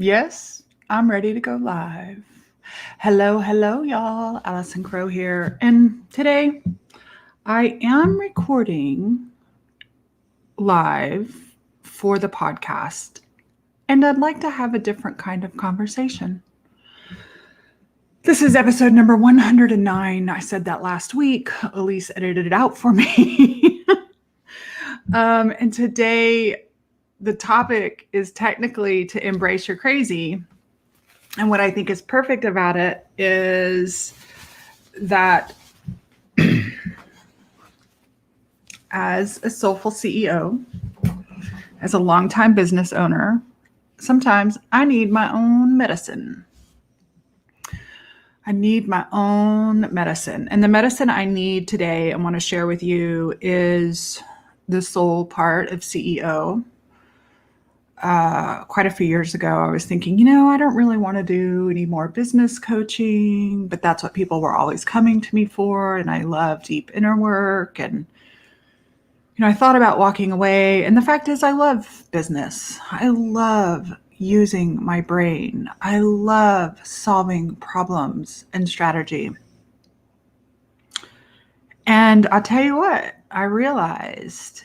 Yes, I'm ready to go live. Hello, y'all. Allison Crow here. And today I am recording live for the podcast, and I'd like to have a different kind of conversation. This is episode number 109. I said that last week. Elise edited it out for me. And today the topic is technically to embrace your crazy. And what I think is perfect about it is that as a soulful CEO, as a longtime business owner, sometimes I need my own medicine. I need my own medicine. And the medicine I need today, I want to share with you, is the soul part of CEO. Quite a few years ago, I was thinking, I don't really want to do any more business coaching, but that's what people were always coming to me for. And I love deep inner work. And, I thought about walking away. And the fact is, I love business. I love using my brain. I love solving problems and strategy. And I'll tell you what, I realized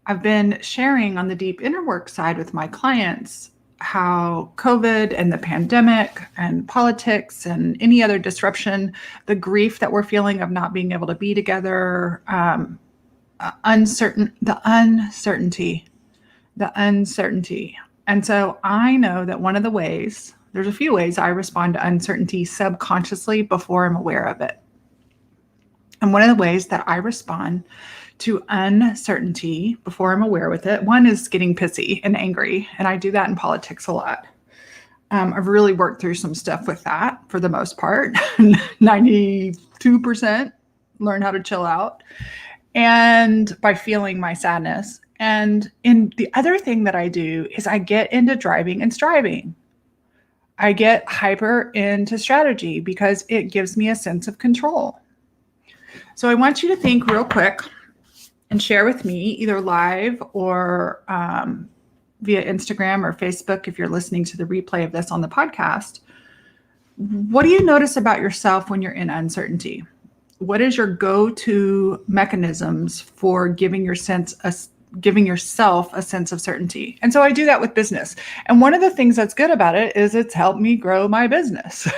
I've been sharing on the deep inner work side with my clients how COVID and the pandemic and politics and any other disruption, the grief that we're feeling of not being able to be together, the uncertainty. And so I know that one of the ways, there's a few ways I respond to uncertainty subconsciously before I'm aware of it. And one of the ways that I respond to uncertainty before I'm aware with it, one is getting pissy and angry. And I do that in politics a lot. I've really worked through some stuff with that for the most part. 92% learn how to chill out. And by feeling my sadness. And the other thing that I do is I get into driving and striving. I get hyper into strategy because it gives me a sense of control. So I want you to think real quick and share with me either live or via Instagram or Facebook if you're listening to the replay of this on the podcast. What do you notice about yourself when you're in uncertainty? What is your go-to mechanisms for giving yourself a sense of certainty? And so I do that with business. And one of the things that's good about it is it's helped me grow my business.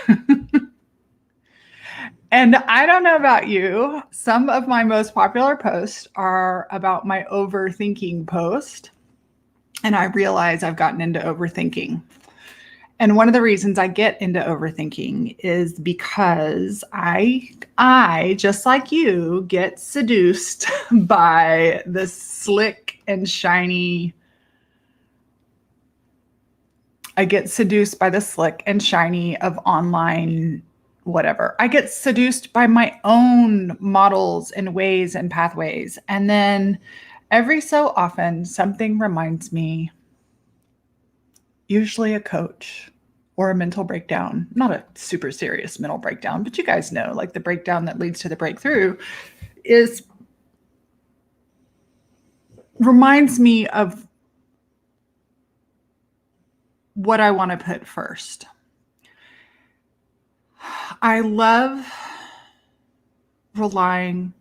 And I don't know about you, some of my most popular posts are about my overthinking post. And I realize I've gotten into overthinking. And one of the reasons I get into overthinking is because I, just like you, get seduced by the slick and shiny. I get seduced by the slick and shiny of online whatever. I get seduced by my own models and ways and pathways. And then every so often, something reminds me, usually a coach or a mental breakdown, not a super serious mental breakdown, but you guys know, like the breakdown that leads to the breakthrough reminds me of what I want to put first. I love the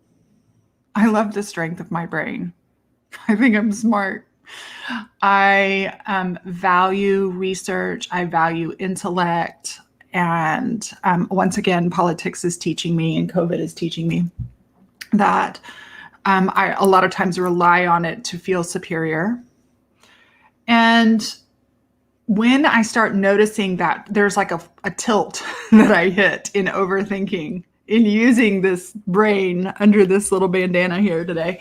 strength of my brain. I think I'm smart. I value research. I value intellect. And once again, politics is teaching me and COVID is teaching me that I a lot of times rely on it to feel superior. And when I start noticing that there's like a tilt that I hit in overthinking, in using this brain under this little bandana here today,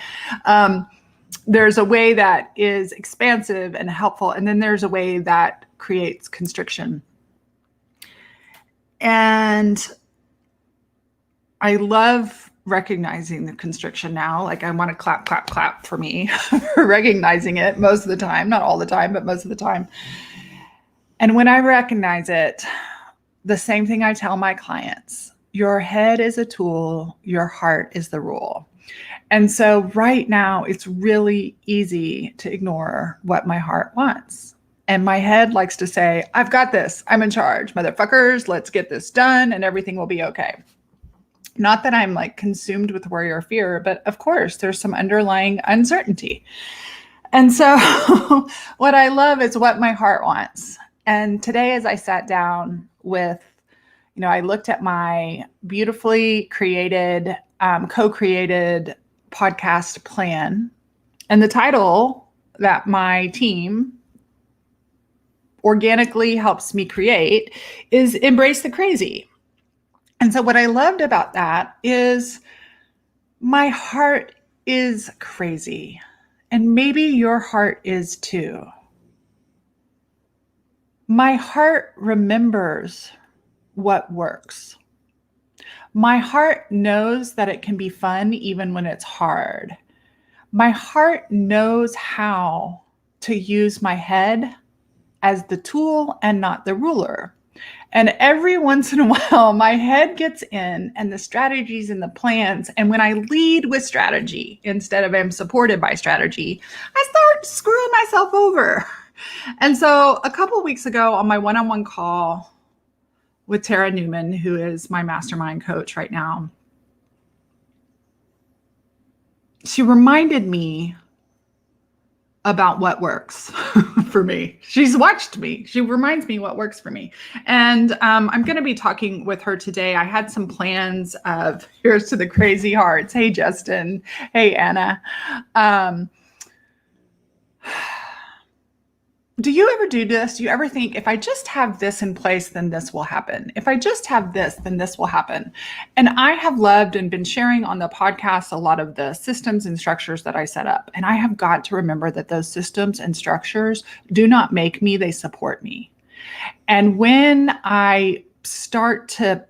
there's a way that is expansive and helpful. And then there's a way that creates constriction. And I love recognizing the constriction now. Like I want to clap for me for recognizing it most of the time, not all the time, but most of the time. And when I recognize it, the same thing I tell my clients, your head is a tool, your heart is the rule. And so right now it's really easy to ignore what my heart wants. And my head likes to say, I've got this. I'm in charge. Motherfuckers, let's get this done and everything will be okay. Not that I'm like consumed with worry or fear, but of course, there's some underlying uncertainty. And so what I love is what my heart wants. And today, as I sat down with, I looked at my beautifully created, co-created podcast plan, and the title that my team organically helps me create is Embrace the Crazy. And so what I loved about that is my heart is crazy. And maybe your heart is too. My heart remembers what works. My heart knows that it can be fun even when it's hard. My heart knows how to use my head as the tool and not the ruler. And every once in a while, my head gets in and the strategies and the plans. And when I lead with strategy instead of am supported by strategy, I start screwing myself over. And so a couple of weeks ago on my one-on-one call with Tara Newman, who is my mastermind coach right now, she reminded me about what works for me. She's watched me. She reminds me what works for me. And I'm going to be talking with her today. I had some plans of here's to the crazy hearts. Hey, Justin. Hey, Anna. Do you ever do this? Do you ever think, if I just have this in place, then this will happen? If I just have this, then this will happen. And I have loved and been sharing on the podcast a lot of the systems and structures that I set up. And I have got to remember that those systems and structures do not make me, they support me. And when I start to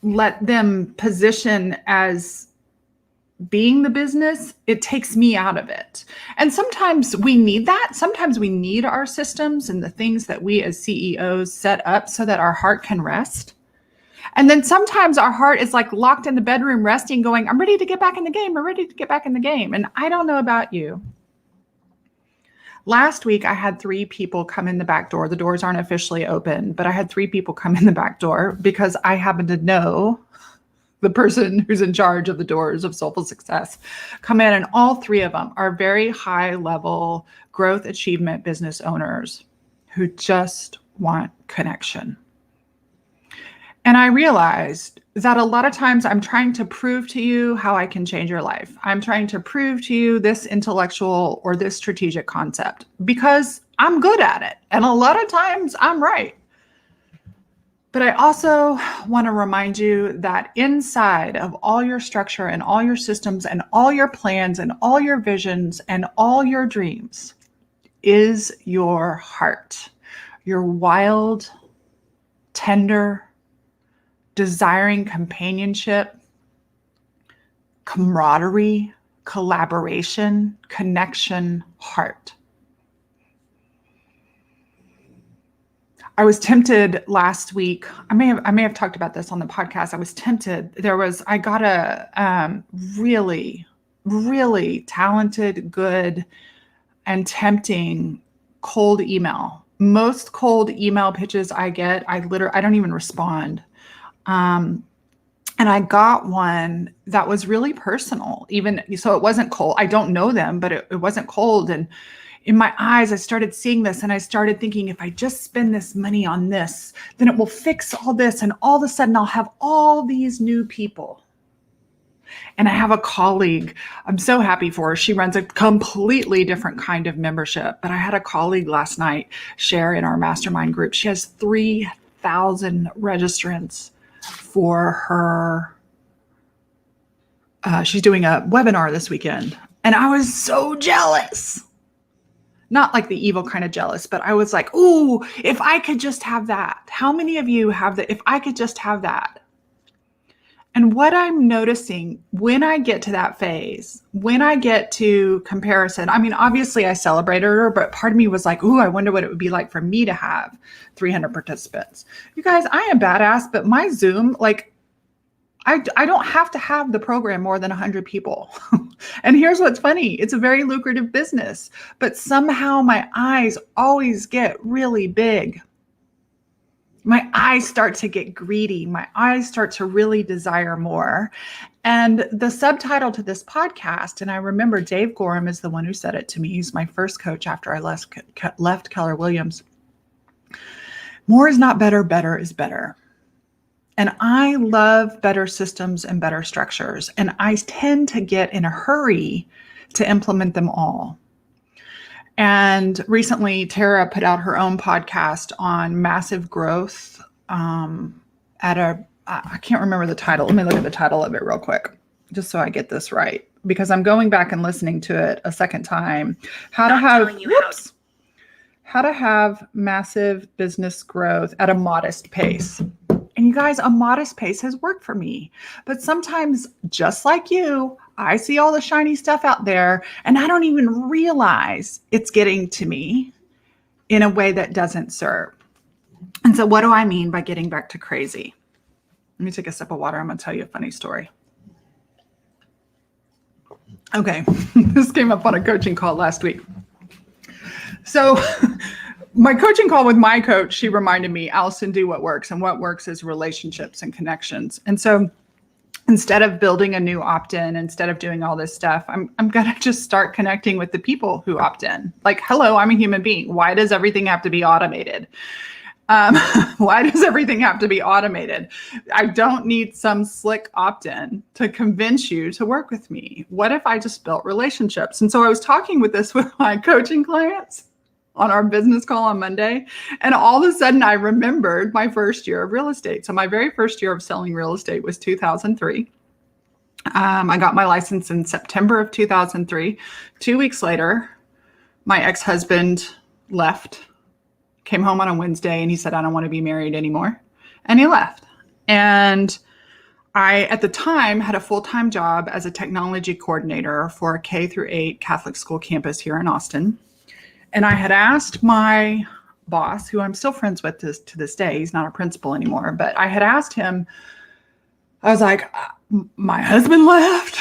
let them position as being the business, it takes me out of it. And sometimes we need that. Sometimes we need our systems and the things that we as CEOs set up so that our heart can rest. And then sometimes our heart is like locked in the bedroom resting, going, I'm ready to get back in the game. I'm ready to get back in the game. And I don't know about you. Last week, I had 3 people come in the back door. The doors aren't officially open, but I had 3 people come in the back door because I happen to know the person who's in charge of the doors of Soulful Success come in, and all 3 of them are very high level growth achievement business owners who just want connection. And I realized that a lot of times I'm trying to prove to you how I can change your life. I'm trying to prove to you this intellectual or this strategic concept because I'm good at it. And a lot of times I'm right. But I also want to remind you that inside of all your structure and all your systems and all your plans and all your visions and all your dreams is your heart, your wild, tender, desiring companionship, camaraderie, collaboration, connection, heart. I was tempted last week. I may have talked about this on the podcast. I was tempted. I got a really, really talented, good, and tempting cold email. Most cold email pitches I get, I don't even respond. And I got one that was really personal, even so it wasn't cold. I don't know them, but it wasn't cold. And in my eyes, I started seeing this and I started thinking, if I just spend this money on this, then it will fix all this. And all of a sudden I'll have all these new people. And I have a colleague, I'm so happy for her. She runs a completely different kind of membership. But I had a colleague last night share in our mastermind group. She has 3,000 registrants for her. She's doing a webinar this weekend. And I was so jealous. Not like the evil kind of jealous, but I was like, ooh, if I could just have that. How many of you have that? If I could just have that. And what I'm noticing when I get to that phase, when I get to comparison, I mean, obviously I celebrated her, but part of me was like, ooh, I wonder what it would be like for me to have 300 participants. You guys, I am badass, but my Zoom, like I don't have to have the program more than 100 people. And here's what's funny. It's a very lucrative business, but somehow my eyes always get really big. My eyes start to get greedy. My eyes start to really desire more. And the subtitle to this podcast, and I remember Dave Gorham is the one who said it to me. He's my first coach after I left Keller Williams. More is not better, better is better. And I love better systems and better structures. And I tend to get in a hurry to implement them all. And recently, Tara put out her own podcast on massive growth I can't remember the title. Let me look at the title of it real quick, just so I get this right, because I'm going back and listening to it a second time. How to have massive business growth at a modest pace. And you guys, a modest pace has worked for me. But sometimes, just like you, I see all the shiny stuff out there and I don't even realize it's getting to me in a way that doesn't serve. And so what do I mean by getting back to crazy? Let me take a sip of water. I'm going to tell you a funny story. Okay, this came up on a coaching call last week. So my coaching call with my coach, she reminded me, Allison, do what works. And what works is relationships and connections. And so instead of building a new opt-in, instead of doing all this stuff, I'm going to just start connecting with the people who opt in. Like, hello, I'm a human being. Why does everything have to be automated? Why does everything have to be automated? I don't need some slick opt-in to convince you to work with me. What if I just built relationships? And so I was talking with my coaching clients on our business call on Monday. And all of a sudden I remembered my first year of real estate. So my very first year of selling real estate was 2003. I got my license in September of 2003. 2 weeks later, my ex-husband left, came home on a Wednesday, and he said, I don't want to be married anymore. And he left. And I, at the time, had a full-time job as a technology coordinator for a K-8 Catholic school campus here in Austin. And I had asked my boss, who I'm still friends with to this day, he's not a principal anymore, but I had asked him, I was like, my husband left.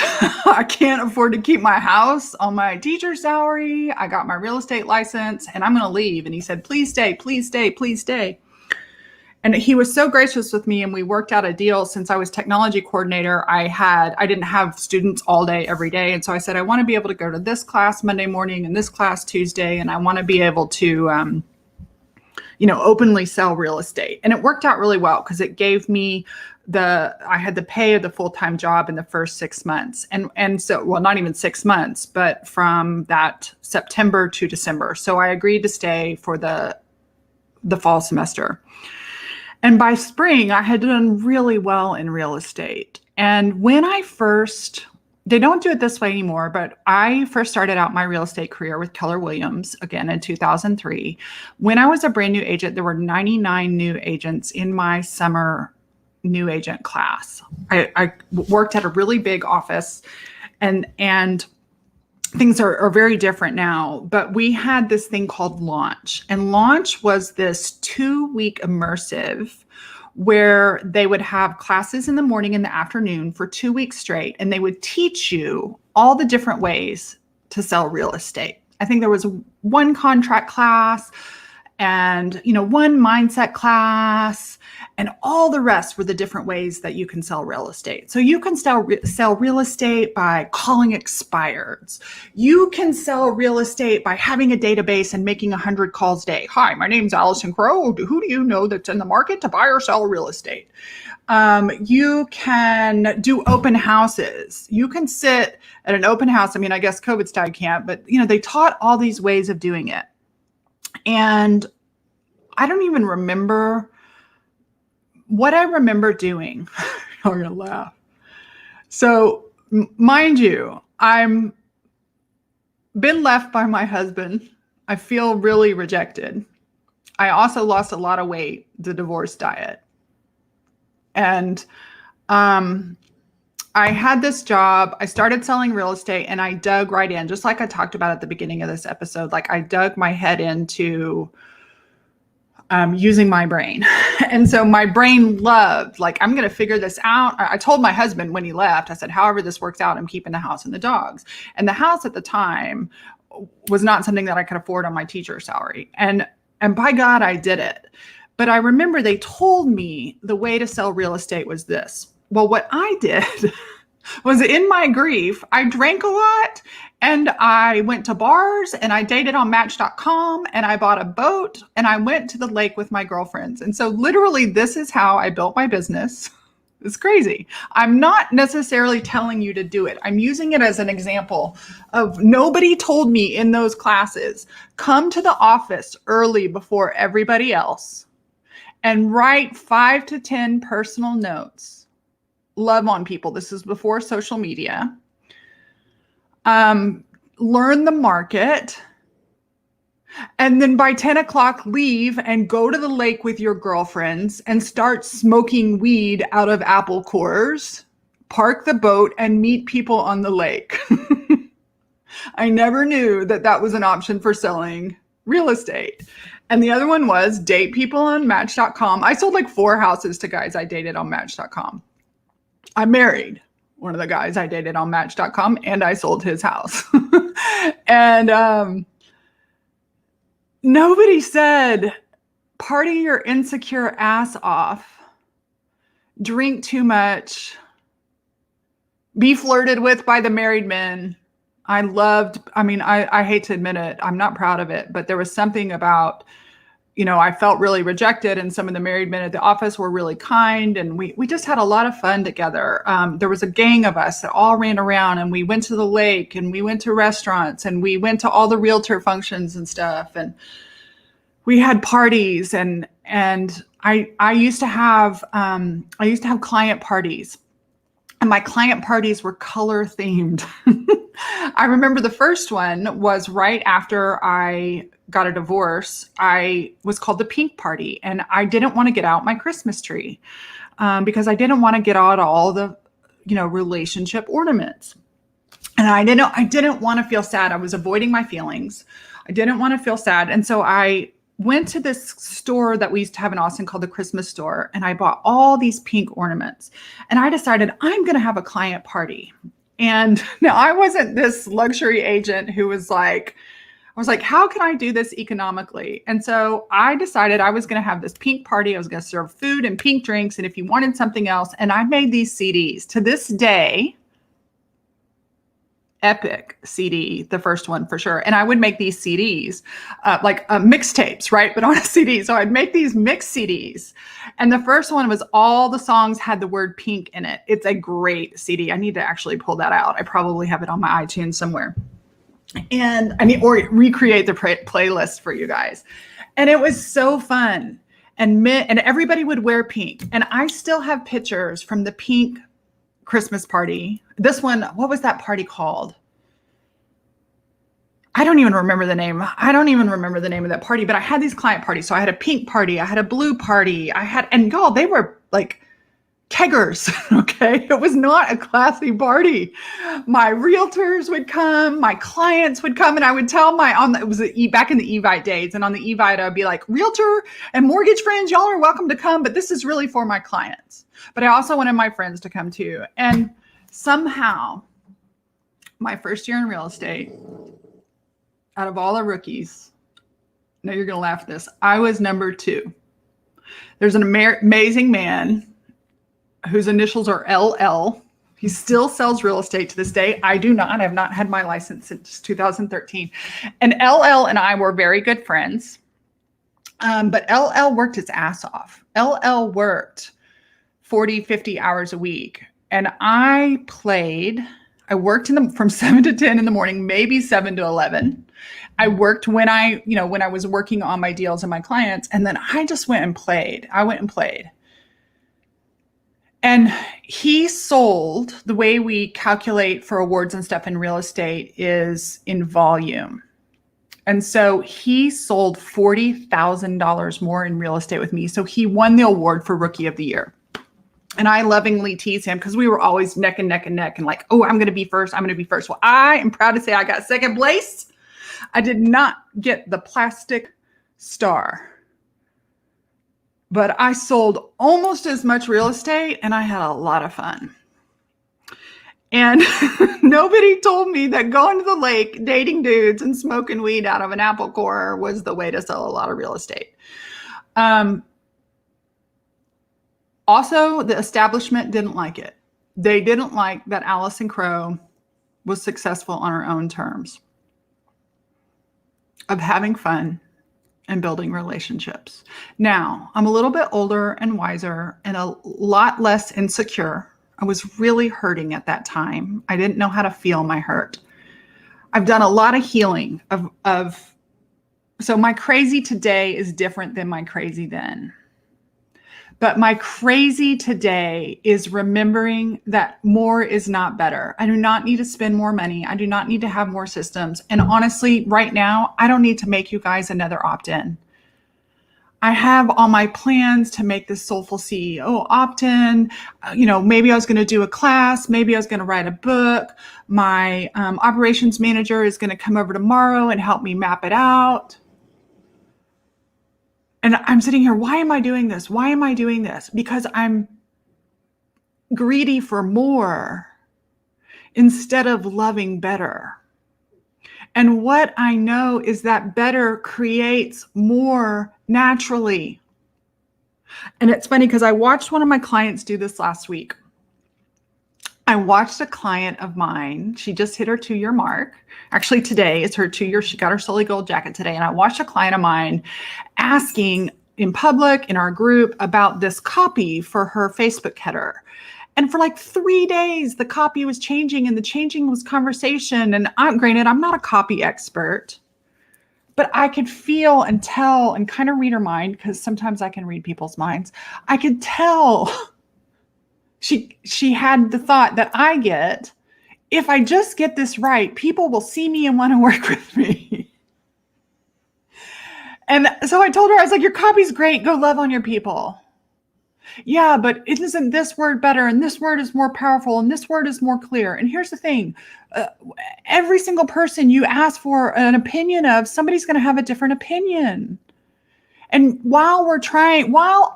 I can't afford to keep my house on my teacher's salary. I got my real estate license and I'm going to leave. And he said, please stay, please stay, please stay. And he was so gracious with me, and we worked out a deal. Since I was technology coordinator, I didn't have students all day, every day. And so I said, I want to be able to go to this class Monday morning and this class Tuesday. And I want to be able to, openly sell real estate. And it worked out really well because it gave me I had the pay of the full-time job in the first 6 months. And so, well, not even 6 months, but from that September to December. So I agreed to stay for the fall semester. And by spring, I had done really well in real estate. And when they don't do it this way anymore, but I first started out my real estate career with Keller Williams, again, in 2003. When I was a brand new agent, there were 99 new agents in my summer new agent class. I worked at a really big office, and things are very different now, but we had this thing called Launch. And Launch was this 2-week immersive where they would have classes in the morning and the afternoon for 2 weeks straight. And they would teach you all the different ways to sell real estate. I think there was one contract class and, one mindset class, and all the rest were the different ways that you can sell real estate. So you can sell real estate by calling expireds. You can sell real estate by having a database and making 100 calls a day. Hi, my name's Allison Crow. Who do you know that's in the market to buy or sell real estate? You can do open houses. You can sit at an open house. I mean, I guess COVID's I can't, but they taught all these ways of doing it. And I don't even remember what I remember doing. You're going to laugh. So mind you, I'm been left by my husband. I feel really rejected. I also lost a lot of weight, the divorce diet. And I had this job. I started selling real estate and I dug right in, just like I talked about at the beginning of this episode. Like I dug my head into using my brain. And so my brain loved, like, I'm going to figure this out. I told my husband when he left, I said, however this works out, I'm keeping the house and the dogs. And the house at the time was not something that I could afford on my teacher salary. And by God, I did it. But I remember they told me the way to sell real estate was this. Well, what I did was, in my grief, I drank a lot and I went to bars and I dated on Match.com and I bought a boat and I went to the lake with my girlfriends. And so literally this is how I built my business. It's crazy. I'm not necessarily telling you to do it. I'm using it as an example of, nobody told me in those classes, come to the office early before everybody else and write 5 to 10 personal notes. Love on people. This is before social media. Learn the market. And then by 10 o'clock, leave and go to the lake with your girlfriends and start smoking weed out of apple cores. Park the boat and meet people on the lake. I never knew that that was an option for selling real estate. And the other one was date people on Match.com. I sold like 4 houses to guys I dated on Match.com. I married one of the guys I dated on Match.com and I sold his house. And nobody said, party your insecure ass off, drink too much, be flirted with by the married men. I hate to admit it, I'm not proud of it, but there was something about, I felt really rejected, and some of the married men at the office were really kind, and we just had a lot of fun together. There was a gang of us that all ran around, and we went to the lake, and we went to restaurants, and we went to all the realtor functions and stuff, and we had parties, and I used to have client parties, and my client parties were color themed. I remember the first one was right after I got a divorce. I was called the Pink Party, and I didn't want to get out my Christmas tree because I didn't want to get out all the, relationship ornaments. And I didn't want to feel sad. I was avoiding my feelings. I didn't want to feel sad. And so I went to this store that we used to have in Austin called the Christmas store. And I bought all these pink ornaments, and I decided I'm going to have a client party. And now I wasn't this luxury agent who was like, how can I do this economically? And so I decided I was going to have this pink party. I was going to serve food and pink drinks, and if you wanted something else. And I made these CDs. To this day, epic CD, the first one for sure. And I would make these CDs, like mixtapes, right? But on a CD. So I'd make these mixed CDs. And the first one was all the songs had the word pink in it. It's a great CD. I need to actually pull that out. I probably have it on my iTunes somewhere. And or recreate the playlist for you guys. And it was so fun. And everybody would wear pink. And I still have pictures from the pink Christmas party. This one, what was that party called? I don't even remember the name. I don't even remember the name of that party, but I had these client parties. So I had a pink party, I had a blue party, and y'all, they were like keggers. Okay. It was not a classy party. My realtors would come, my clients would come, and I would tell it was back in the Evite days. And on the Evite, I'd be like, realtor and mortgage friends, y'all are welcome to come, but this is really for my clients. But I also wanted my friends to come too. And somehow my first year in real estate, out of all the rookies, no, you're going to laugh at this, I was number 2. There's an amazing man whose initials are LL. He still sells real estate to this day. I do not. I have not had my license since 2013. And LL and I were very good friends. But LL worked his ass off. LL worked 40, 50 hours a week. And I worked from 7 to 10 in the morning, maybe 7 to 11. I worked when I was working on my deals and my clients. And then I just went and played. And he sold, the way we calculate for awards and stuff in real estate is in volume. And so he sold $40,000 more in real estate with me. So he won the award for Rookie of the Year. And I lovingly tease him because we were always neck and like, oh, I'm going to be first. Well, I am proud to say I got second place. I did not get the plastic star. But I sold almost as much real estate and I had a lot of fun. And nobody told me that going to the lake, dating dudes, and smoking weed out of an apple core was the way to sell a lot of real estate. Also, the establishment didn't like it. They didn't like that Allison Crow was successful on her own terms of having fun and building relationships. Now, I'm a little bit older and wiser and a lot less insecure. I was really hurting at that time. I didn't know how to feel my hurt. I've done a lot of healing so my crazy today is different than my crazy then. But my crazy today is remembering that more is not better. I do not need to spend more money. I do not need to have more systems. And honestly, right now, I don't need to make you guys another opt-in. I have all my plans to make this Soulful CEO opt-in. Maybe I was going to do a class. Maybe I was going to write a book. My operations manager is going to come over tomorrow and help me map it out. And I'm sitting here, why am I doing this? Why am I doing this? Because I'm greedy for more instead of loving better. And what I know is that better creates more naturally. And it's funny because I watched one of my clients do this last week. I watched a client of mine. She just hit her 2-year mark. Actually, today is her 2-year. She got her Sully Gold jacket today. And I watched a client of mine asking in public in our group about this copy for her Facebook header. And for like 3 days, the copy was changing and the changing was conversation. And granted, I'm not a copy expert, but I could feel and tell and kind of read her mind because sometimes I can read people's minds. I could tell she had the thought that I get, if I just get this right, people will see me and want to work with me. And so I told her, I was like, your copy's great. Go love on your people. Yeah, but isn't this word better? And this word is more powerful. And this word is more clear. And here's the thing. Every single person you ask for an opinion of, somebody's going to have a different opinion. And while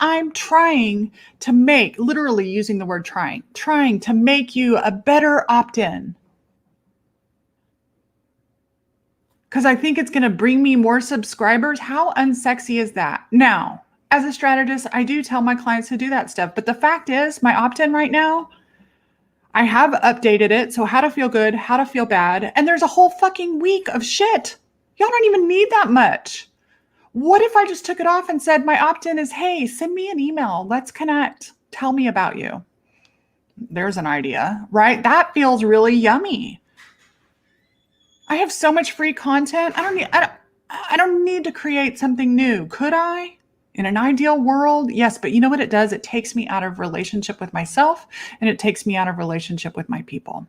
I'm trying to make, literally using the word trying to make you a better opt-in, because I think it's going to bring me more subscribers. How unsexy is that? Now, as a strategist, I do tell my clients to do that stuff. But the fact is, my opt-in right now, I have updated it. So how to feel good, how to feel bad. And there's a whole fucking week of shit. Y'all don't even need that much. What if I just took it off and said my opt-in is, hey, send me an email. Let's connect. Tell me about you. There's an idea, right? That feels really yummy. I have so much free content. I don't need to create something new. Could I? In an ideal world, yes. But you know what it does? It takes me out of relationship with myself and it takes me out of relationship with my people.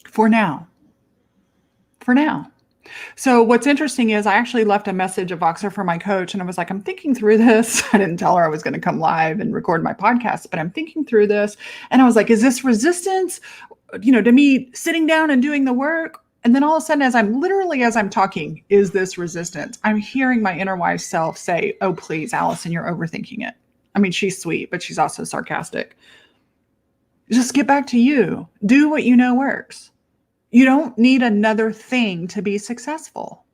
For now. So what's interesting is I actually left a message of Voxer for my coach and I was like, I'm thinking through this. I didn't tell her I was going to come live and record my podcast, but I'm thinking through this. And I was like, is this resistance, to me sitting down and doing the work? And then all of a sudden, as I'm talking, is this resistance? I'm hearing my inner wise self say, oh, please, Allison, you're overthinking it. I mean, she's sweet, but she's also sarcastic. Just get back to you. Do what you know works. You don't need another thing to be successful.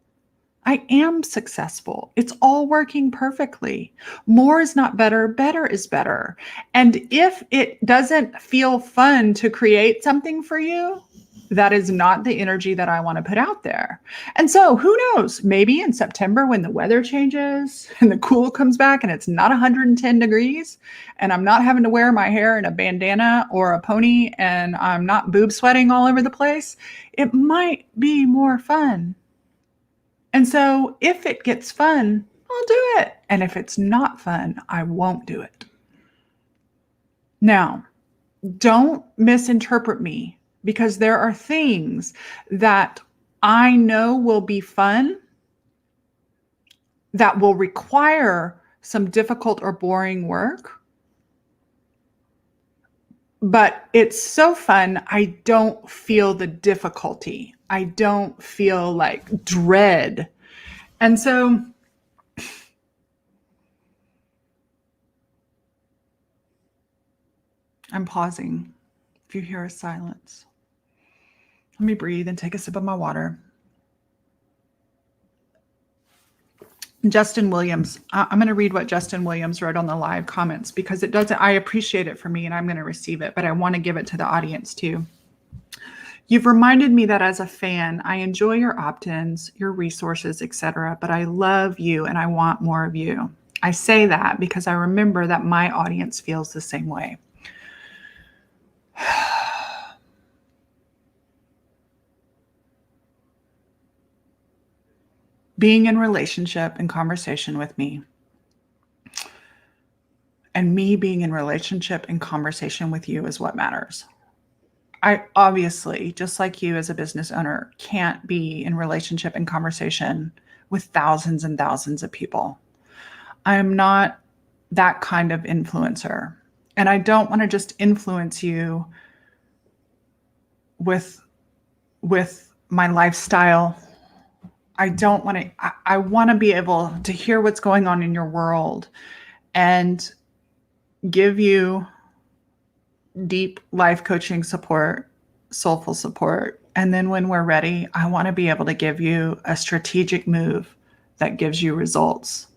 I am successful. It's all working perfectly. More is not better. Better is better. And if it doesn't feel fun to create something for you, that is not the energy that I want to put out there. And so who knows, maybe in September when the weather changes and the cool comes back and it's not 110 degrees and I'm not having to wear my hair in a bandana or a pony and I'm not boob sweating all over the place, it might be more fun. And so if it gets fun, I'll do it. And if it's not fun, I won't do it. Now, don't misinterpret me. Because there are things that I know will be fun that will require some difficult or boring work. But it's so fun, I don't feel the difficulty. I don't feel like dread. And so I'm pausing. If you hear a silence, let me breathe and take a sip of my water. Justin Williams. I'm going to read what Justin Williams wrote on the live comments because it doesn't, I appreciate it for me and I'm going to receive it, but I want to give it to the audience too. You've reminded me that as a fan, I enjoy your opt-ins, your resources, etc., but I love you and I want more of you. I say that because I remember that my audience feels the same way. Being in relationship and conversation with me, and me being in relationship and conversation with you is what matters. I obviously, just like you as a business owner, can't be in relationship and conversation with thousands and thousands of people. I am not that kind of influencer. And I don't want to just influence you with my lifestyle. I don't want to, I want to be able to hear what's going on in your world and give you deep life coaching support, soulful support. And then when we're ready, I want to be able to give you a strategic move that gives you results.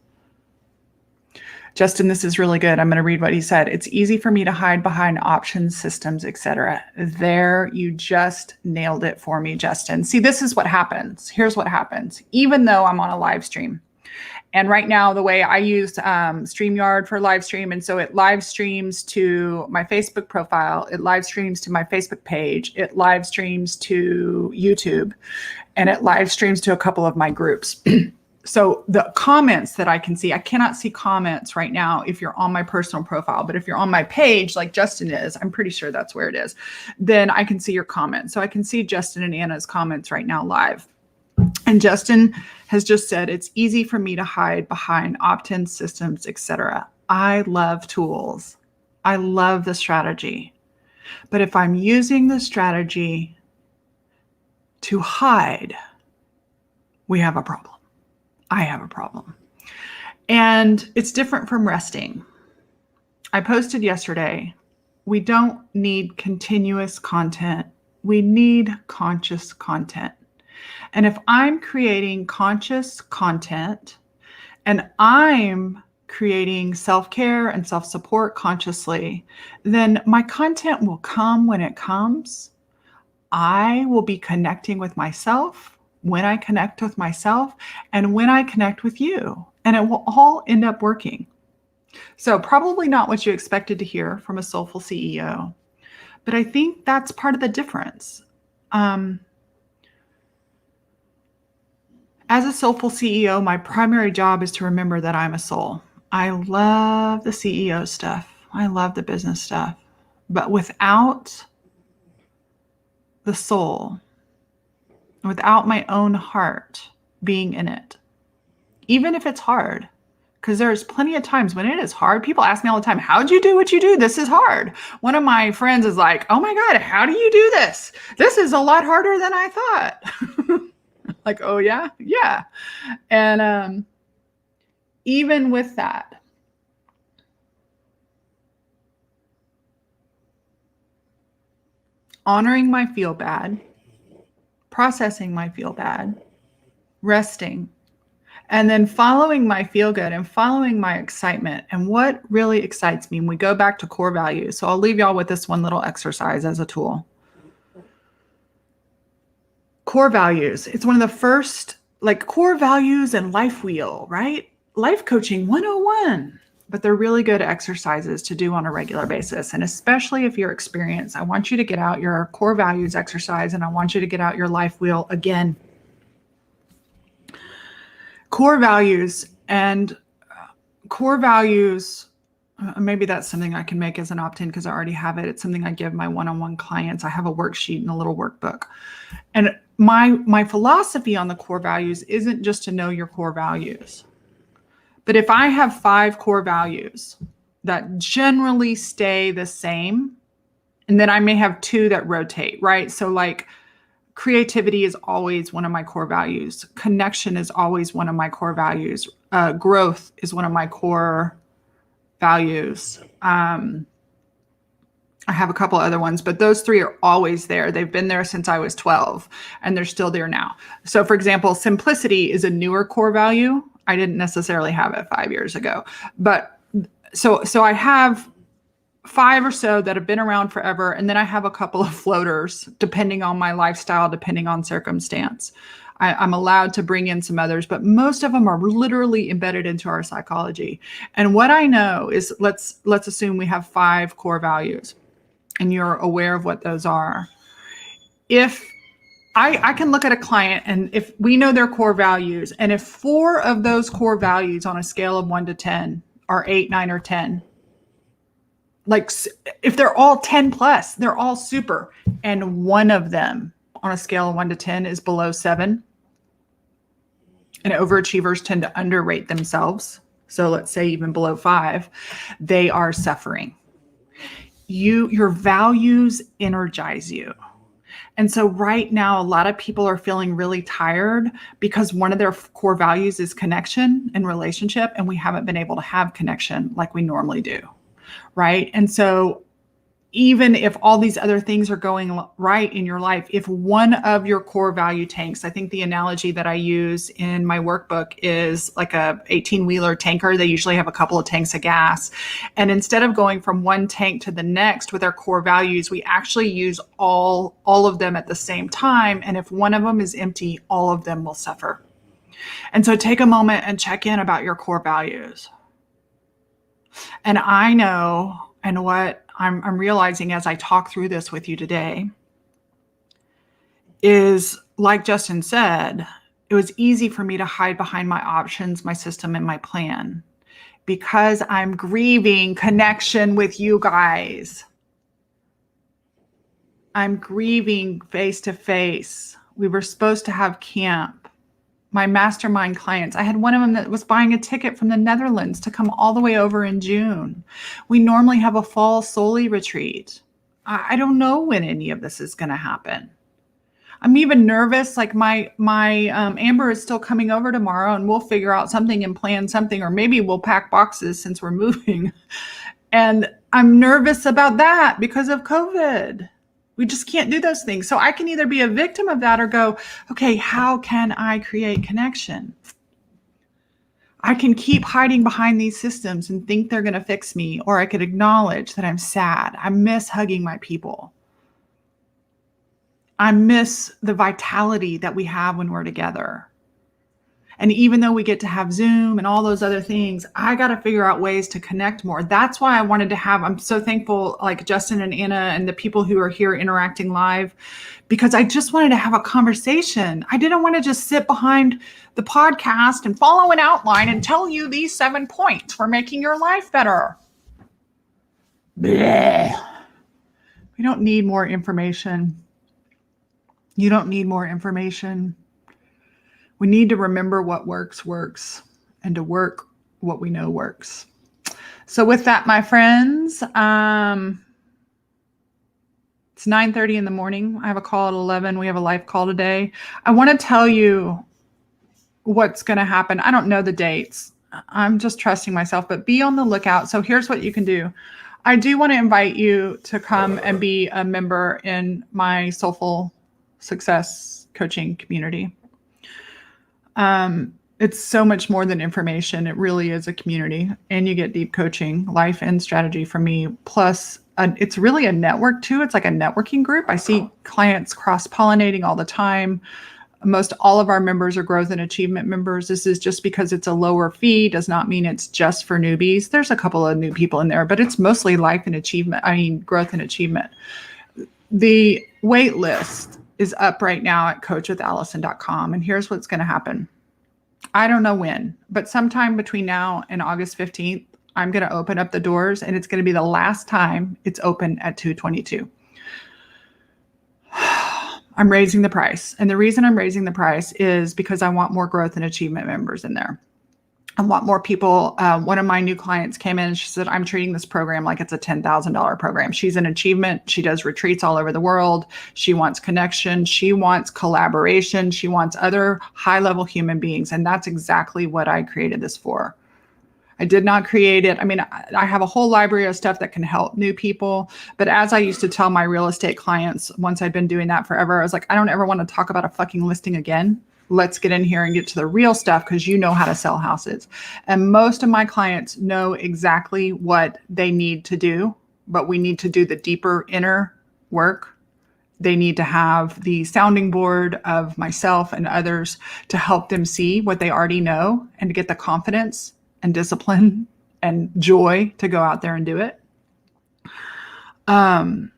Justin, this is really good. I'm going to read what he said. It's easy for me to hide behind options, systems, etc. There, you just nailed it for me, Justin. See, this is what happens. Here's what happens. Even though I'm on a live stream, and right now, the way I use StreamYard for live stream, and so it live streams to my Facebook profile, it live streams to my Facebook page, it live streams to YouTube, and it live streams to a couple of my groups. So the comments that I can see, I cannot see comments right now if you're on my personal profile, but if you're on my page like Justin is, I'm pretty sure that's where it is, then I can see your comments. So I can see Justin and Anna's comments right now live. And Justin has just said, it's easy for me to hide behind opt-in systems, etc. I love tools. I love the strategy. But if I'm using the strategy to hide, we have a problem. I have a problem. And it's different from resting. I posted yesterday, we don't need continuous content. We need conscious content. And if I'm creating conscious content and I'm creating self-care and self-support consciously, then my content will come when it comes. I will be connecting with myself when I connect with myself and when I connect with you. And it will all end up working. So probably not what you expected to hear from a soulful CEO, but I think that's part of the difference. As a soulful CEO, my primary job is to remember that I'm a soul. I love the CEO stuff. I love the business stuff. But without the soul, without my own heart being in it, even if it's hard, because there's plenty of times when it is hard. People ask me all the time, how'd you do what you do? This is hard. One of my friends is like, oh my God, how do you do this? This is a lot harder than I thought. Like, oh yeah? Yeah. And even with that, honoring my feel bad, processing my feel bad, resting, and then following my feel good and following my excitement. And what really excites me, and we go back to core values. So I'll leave y'all with this one little exercise as a tool. Core values. It's one of the first, like core values and life wheel, right? Life coaching 101. But they're really good exercises to do on a regular basis. And especially if you're experienced, I want you to get out your core values exercise and I want you to get out your life wheel again. Core values and core values, maybe that's something I can make as an opt-in because I already have it. It's something I give my one-on-one clients. I have a worksheet and a little workbook. And my philosophy on the core values isn't just to know your core values. But if I have 5 core values that generally stay the same, and then I may have 2 that rotate, right? So like creativity is always one of my core values. Connection is always one of my core values. Growth is one of my core values. I have a couple other ones, but those three are always there. They've been there since I was 12 and they're still there now. So for example, simplicity is a newer core value. I didn't necessarily have it 5 years ago, but so I have 5 or so that have been around forever. And then I have a couple of floaters, depending on my lifestyle, depending on circumstance. I'm allowed to bring in some others, but most of them are literally embedded into our psychology. And what I know is, let's assume we have 5 core values and you're aware of what those are. If I can look at a client, and if we know their core values, and if 4 of those core values on a scale of 1 to 10 are 8, 9, or 10, like if they're all 10 plus, they're all super, and one of them on a scale of 1 to 10 is below 7, and overachievers tend to underrate themselves, so let's say even below 5, they are suffering. Your values energize you. And so right now, a lot of people are feeling really tired because one of their core values is connection and relationship, and we haven't been able to have connection like we normally do, right? And so even if all these other things are going right in your life, if one of your core value tanks, I think the analogy that I use in my workbook is like a 18-wheeler tanker. They usually have a couple of tanks of gas. And instead of going from one tank to the next with our core values, we actually use all of them at the same time. And if one of them is empty, all of them will suffer. And so take a moment and check in about your core values. And I know, and what I'm realizing as I talk through this with you today is, like Justin said, it was easy for me to hide behind my options, my system, and my plan because I'm grieving connection with you guys. I'm grieving face to face. We were supposed to have camp. My mastermind clients, I had one of them that was buying a ticket from the Netherlands to come all the way over in June. We normally have a fall Soli retreat. I don't know when any of this is going to happen. I'm even nervous. Like my Amber is still coming over tomorrow, and we'll figure out something and plan something, or maybe we'll pack boxes since we're moving. And I'm nervous about that because of COVID. We just can't do those things. So I can either be a victim of that or go, okay, how can I create connection? I can keep hiding behind these systems and think they're going to fix me, or I could acknowledge that I'm sad. I miss hugging my people. I miss the vitality that we have when we're together. And even though we get to have Zoom and all those other things, I got to figure out ways to connect more. That's why I wanted to have, I'm so thankful, like Justin and Anna and the people who are here interacting live, because I just wanted to have a conversation. I didn't want to just sit behind the podcast and follow an outline and tell you these 7 points for making your life better. Blech. We don't need more information. You don't need more information. We need to remember what works, and to work what we know works. So with that, my friends, it's 9:30 in the morning. I have a call at 11. We have a live call today. I want to tell you what's going to happen. I don't know the dates. I'm just trusting myself, but be on the lookout. So here's what you can do. I do want to invite you to come and be a member in my Soulful Success coaching community. It's so much more than information. It really is a community, and you get deep coaching, life and strategy from me. Plus, it's really a network too. It's like a networking group. I see clients cross-pollinating all the time. Most all of our members are growth and achievement members. This is just because it's a lower fee does not mean it's just for newbies. There's a couple of new people in there, but it's mostly life and achievement. Growth and achievement. The wait list is up right now at coachwithallison.com. And here's what's going to happen. I don't know when, but sometime between now and August 15th, I'm going to open up the doors, and it's going to be the last time it's open at 222. I'm raising the price. And the reason I'm raising the price is because I want more growth and achievement members in there. I want more people. One of my new clients came in and she said, I'm treating this program like it's a $10,000 program. She's an achievement. She does retreats all over the world. She wants connection. She wants collaboration. She wants other high-level human beings. And that's exactly what I created this for. I did not create it. I mean, I have a whole library of stuff that can help new people. But as I used to tell my real estate clients, once I'd been doing that forever, I was like, I don't ever want to talk about a fucking listing again. Let's get in here and get to the real stuff because you know how to sell houses. And most of my clients know exactly what they need to do, but we need to do the deeper inner work. They need to have the sounding board of myself and others to help them see what they already know and to get the confidence and discipline and joy to go out there and do it. Anna,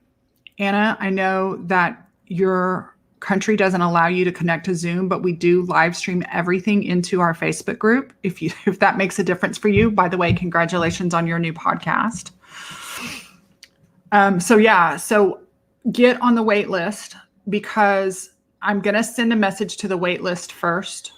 I know that your country doesn't allow you to connect to Zoom, but we do live stream everything into our Facebook group. If that makes a difference for you, by the way, congratulations on your new podcast. So get on the wait list because I'm going to send a message to the wait list first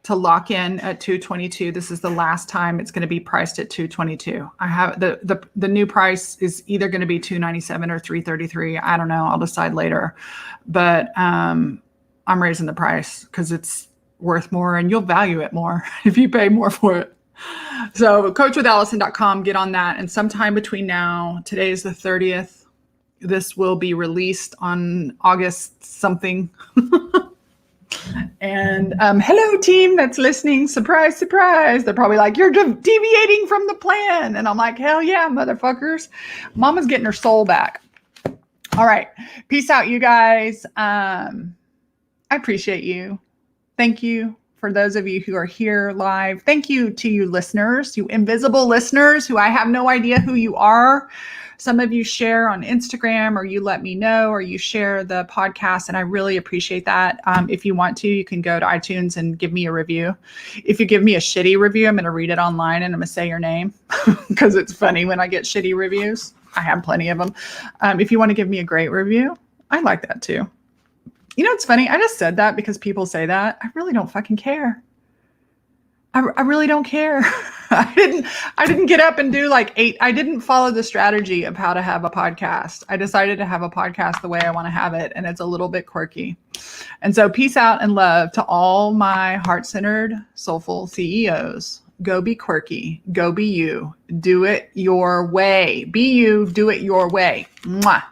to lock in at 222. This is the last time it's going to be priced at 222. I have the new price is either going to be 297 or 333. I don't know. I'll decide later, but I'm raising the price because it's worth more and you'll value it more if you pay more for it. So coachwithallison.com, get on that. And sometime between now, today is the 30th. This will be released on August something. And hello, team that's listening. Surprise, surprise. They're probably like, you're deviating from the plan. And I'm like, hell yeah, motherfuckers. Mama's getting her soul back. All right. Peace out, you guys. I appreciate you. Thank you for those of you who are here live. Thank you to you listeners, you invisible listeners who I have no idea who you are. Some of you share on Instagram or you let me know or you share the podcast. And I really appreciate that. If you want to, you can go to iTunes and give me a review. If you give me a shitty review, I'm going to read it online and I'm going to say your name because it's funny when I get shitty reviews. I have plenty of them. If you want to give me a great review, I like that too. You know, it's funny. I just said that because people say that. I really don't fucking care. I really don't care. I didn't get up and do I didn't follow the strategy of how to have a podcast. I decided to have a podcast the way I want to have it. And it's a little bit quirky. And so peace out and love to all my heart-centered, soulful CEOs. Go be quirky. Go be you. Do it your way. Be you. Do it your way. Mwah.